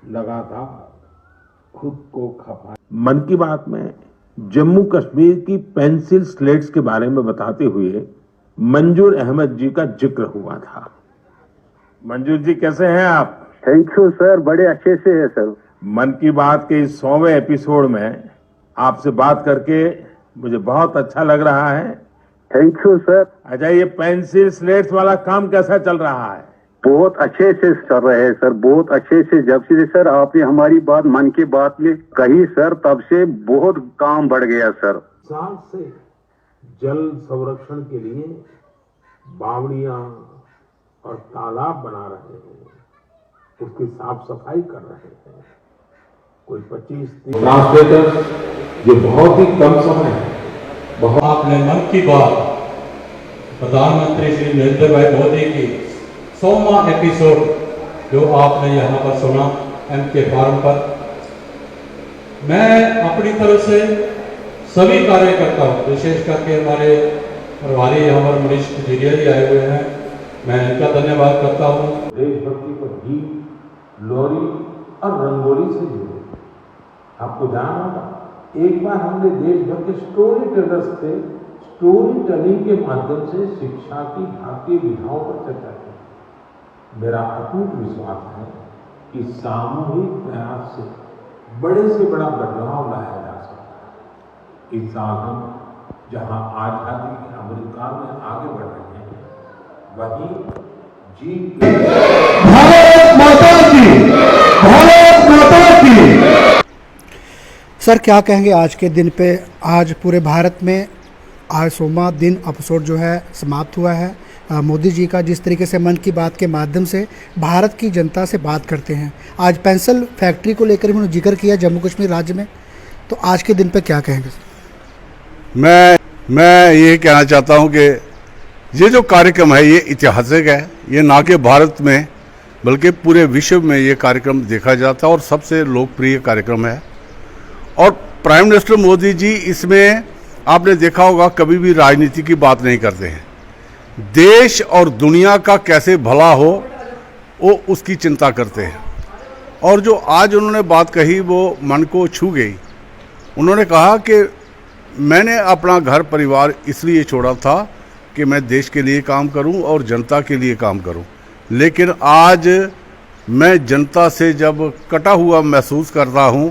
लगातार खुद को खपा। मन की बात में जम्मू कश्मीर की पेंसिल स्लेट्स के बारे में बताते हुए मंजूर अहमद जी का जिक्र हुआ था। मंजूर जी कैसे हैं आप? थैंक यू सर, बड़े अच्छे से है सर। मन की बात के इस 100वें एपिसोड में आपसे बात करके मुझे बहुत अच्छा लग रहा है। Thank you sir. अच्छा, ये पेंसिल स्लेट्स वाला काम कैसा चल रहा है? बहुत अच्छे से चल रहे हैं सर, बहुत अच्छे से। जब से सर आपने हमारी बात मन की बात में कही सर, तब से बहुत काम बढ़ गया सर। साल से जल संरक्षण के लिए बावड़ियां और तालाब बना रहे हैं, उसकी साफ सफाई कर रहे हैं। कोई 25-30 ट्रांसलेटर, ये बहुत ही कम समय है। आपने मन की बात प्रधानमंत्री श्री नरेंद्र भाई मोदी की 100वां एपिसोड जो आपने यहाँ पर सुना MK फार्म पर, मैं अपनी तरफ से सभी कार्यकर्ता हूँ, विशेष करके हमारे प्रभारी यहाँ पर मनीष खजुरिया जी आए हुए हैं, मैं इनका धन्यवाद करता हूँ। देशभक्ति पर गीत, लोरी और रंगोली से जुड़े। आपको जानना होगा, एक बार हमने देश भर के स्टोरी टेलर्स से स्टोरी टेलिंग के माध्यम से शिक्षा की भारतीय विधाओं पर चर्चा की। मेरा अटूट विश्वास है कि सामूहिक प्रयास से बड़े से बड़ा बदलाव लाया जा सकता है। इस साल हम जहां आजादी के अमृतकाल में आगे बढ़ रहे हैं, वहीं भारत माता की, भारत माता की। सर क्या कहेंगे आज के दिन पे? आज पूरे भारत में आज 100वां दिन एपिसोड जो है समाप्त हुआ है। मोदी जी का जिस तरीके से मन की बात के माध्यम से भारत की जनता से बात करते हैं, आज पेंसिल फैक्ट्री को लेकर उन्होंने जिक्र किया जम्मू कश्मीर राज्य में, तो आज के दिन पे क्या कहेंगे? मैं ये कहना चाहता हूँ कि ये जो कार्यक्रम है ये ऐतिहासिक है। ये ना कि भारत में बल्कि पूरे विश्व में ये कार्यक्रम देखा जाता है और सबसे लोकप्रिय कार्यक्रम है। और प्राइम मिनिस्टर मोदी जी इसमें आपने देखा होगा कभी भी राजनीति की बात नहीं करते हैं। देश और दुनिया का कैसे भला हो वो उसकी चिंता करते हैं। और जो आज उन्होंने बात कही वो मन को छू गई। उन्होंने कहा कि मैंने अपना घर परिवार इसलिए छोड़ा था कि मैं देश के लिए काम करूं और जनता के लिए काम करूं, लेकिन आज मैं जनता से जब कटा हुआ महसूस करता हूं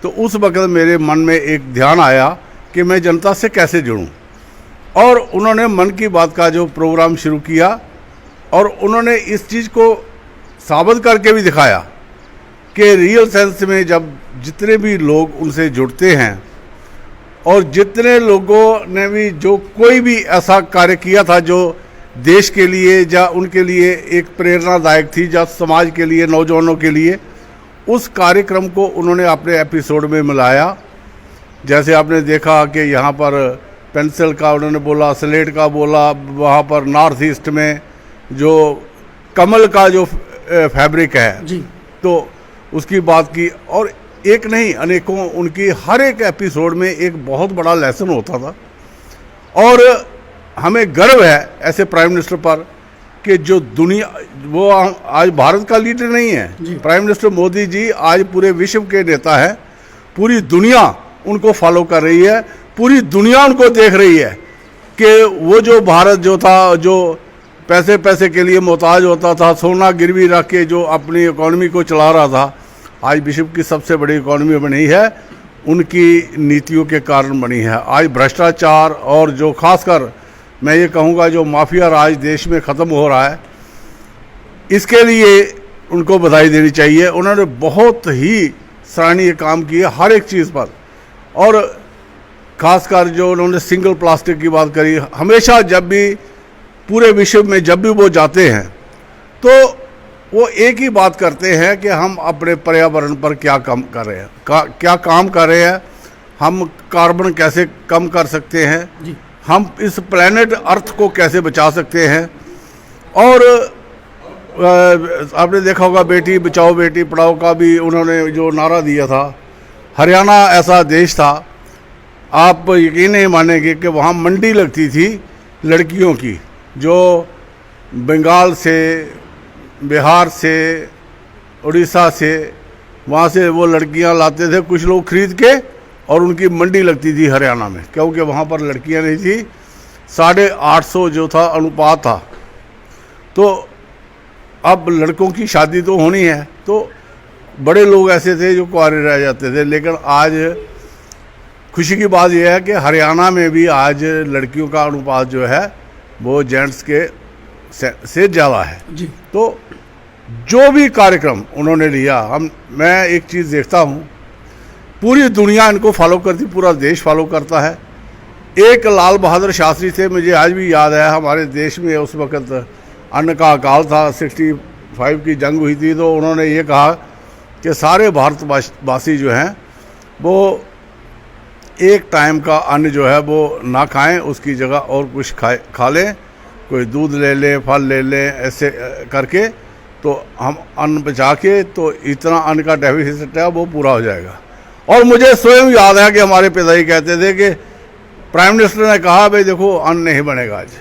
तो उस वक्त मेरे मन में एक ध्यान आया कि मैं जनता से कैसे जुड़ूं। और उन्होंने मन की बात का जो प्रोग्राम शुरू किया और उन्होंने इस चीज़ को साबित करके भी दिखाया कि रियल सेंस में जब जितने भी लोग उनसे जुड़ते हैं और जितने लोगों ने भी जो कोई भी ऐसा कार्य किया था जो देश के लिए या उनके लिए एक प्रेरणादायक थी, या समाज के लिए, नौजवानों के लिए, उस कार्यक्रम को उन्होंने अपने एपिसोड में मिलाया। जैसे आपने देखा कि यहाँ पर पेंसिल का उन्होंने बोला, स्लेट का बोला, वहाँ पर नॉर्थ ईस्ट में जो कमल का जो फैब्रिक है जी, तो उसकी बात की। और एक नहीं अनेकों उनकी हर एक एपिसोड में एक बहुत बड़ा लेसन होता था। और हमें गर्व है ऐसे प्राइम मिनिस्टर पर कि जो दुनिया, वो आज भारत का लीडर नहीं है, प्राइम मिनिस्टर मोदी जी आज पूरे विश्व के नेता हैं। पूरी दुनिया उनको फॉलो कर रही है, पूरी दुनिया उनको देख रही है कि वो जो भारत जो था, जो पैसे के लिए मोहताज होता था, सोना गिरवी रख के जो अपनी इकॉनमी को चला रहा था, आज विश्व की सबसे बड़ी इकॉनमी बनी है, उनकी नीतियों के कारण बनी है। आज भ्रष्टाचार और जो खासकर मैं ये कहूँगा जो माफिया राज देश में ख़त्म हो रहा है, इसके लिए उनको बधाई देनी चाहिए। उन्होंने बहुत ही सराहनीय काम किए हर एक चीज़ पर। और खासकर जो उन्होंने सिंगल प्लास्टिक की बात करी, हमेशा जब भी पूरे विश्व में जब भी वो जाते हैं तो वो एक ही बात करते हैं कि हम अपने पर्यावरण पर क्या काम कर रहे हैं, क्या काम कर रहे हैं, हम कार्बन कैसे कम कर सकते हैं जी, हम इस प्लेनेट अर्थ को कैसे बचा सकते हैं। और आपने देखा होगा बेटी बचाओ बेटी पढ़ाओ का भी उन्होंने जो नारा दिया था। हरियाणा ऐसा देश था, आप यकीन नहीं मानेंगे कि वहाँ मंडी लगती थी लड़कियों की, जो बंगाल से, बिहार से, उड़ीसा से वहाँ से वो लड़कियाँ लाते थे कुछ लोग खरीद के, और उनकी मंडी लगती थी हरियाणा में, क्योंकि वहाँ पर लड़कियाँ नहीं थी। 850 जो था अनुपात था। तो अब लड़कों की शादी तो होनी है, तो बड़े लोग ऐसे थे जो कुंवारे रह जाते थे। लेकिन आज खुशी की बात यह है कि हरियाणा में भी आज लड़कियों का अनुपात जो है वो जेंट्स के से ज़्यादा है जी। तो जो भी कार्यक्रम उन्होंने लिया, मैं एक चीज़ देखता हूँ, पूरी दुनिया इनको फॉलो करती, पूरा देश फॉलो करता है। एक लाल बहादुर शास्त्री थे, मुझे आज भी याद है, हमारे देश में उस वक़्त अन्न का अकाल था, 65 की जंग हुई थी, तो उन्होंने ये कहा कि सारे भारतवासी जो हैं वो एक टाइम का अन्न जो है वो ना खाएं, उसकी जगह और कुछ खा लें, कोई दूध ले लें, फल ले लें, ऐसे करके तो हम अन्न बचा के तो इतना अन्न का डेफिसिट है वो पूरा हो जाएगा। और मुझे स्वयं याद है कि हमारे पिताजी कहते थे कि प्राइम मिनिस्टर ने कहा भाई देखो अन्न नहीं बनेगा आज।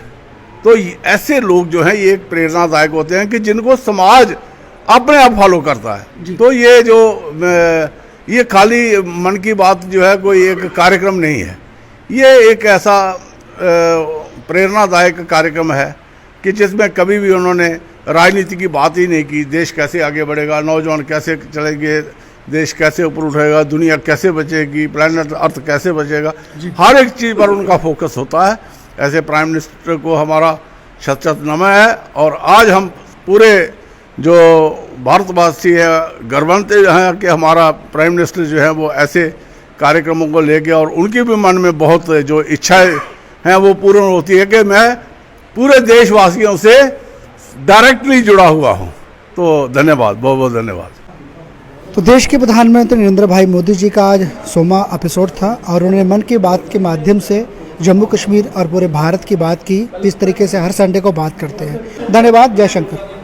तो ऐसे लोग जो हैं ये एक प्रेरणादायक होते हैं कि जिनको समाज अपने आप फॉलो करता है। तो ये जो ये खाली मन की बात जो है कोई एक कार्यक्रम नहीं है, ये एक ऐसा प्रेरणादायक कार्यक्रम है कि जिसमें कभी भी उन्होंने राजनीति की बात ही नहीं की। देश कैसे आगे बढ़ेगा, नौजवान कैसे चलेंगे, देश कैसे ऊपर उठेगा, दुनिया कैसे बचेगी, प्लैनेट अर्थ कैसे बचेगा, हर एक चीज़ पर उनका फोकस होता है। ऐसे प्राइम मिनिस्टर को हमारा शत शत नमन है। और आज हम पूरे जो भारतवासी हैं गर्वान्वित हैं कि हमारा प्राइम मिनिस्टर जो है वो ऐसे कार्यक्रमों को लेके, और उनकी भी मन में बहुत जो इच्छाएं हैं वो पूर्ण होती है कि मैं पूरे देशवासियों से डायरेक्टली जुड़ा हुआ हूँ। तो धन्यवाद, बहुत बहुत धन्यवाद। तो देश के प्रधानमंत्री नरेंद्र भाई मोदी जी का आज 100वां एपिसोड था और उन्होंने मन की बात के माध्यम से जम्मू कश्मीर और पूरे भारत की बात की, जिस तरीके से हर संडे को बात करते हैं। धन्यवाद। जय शंकर।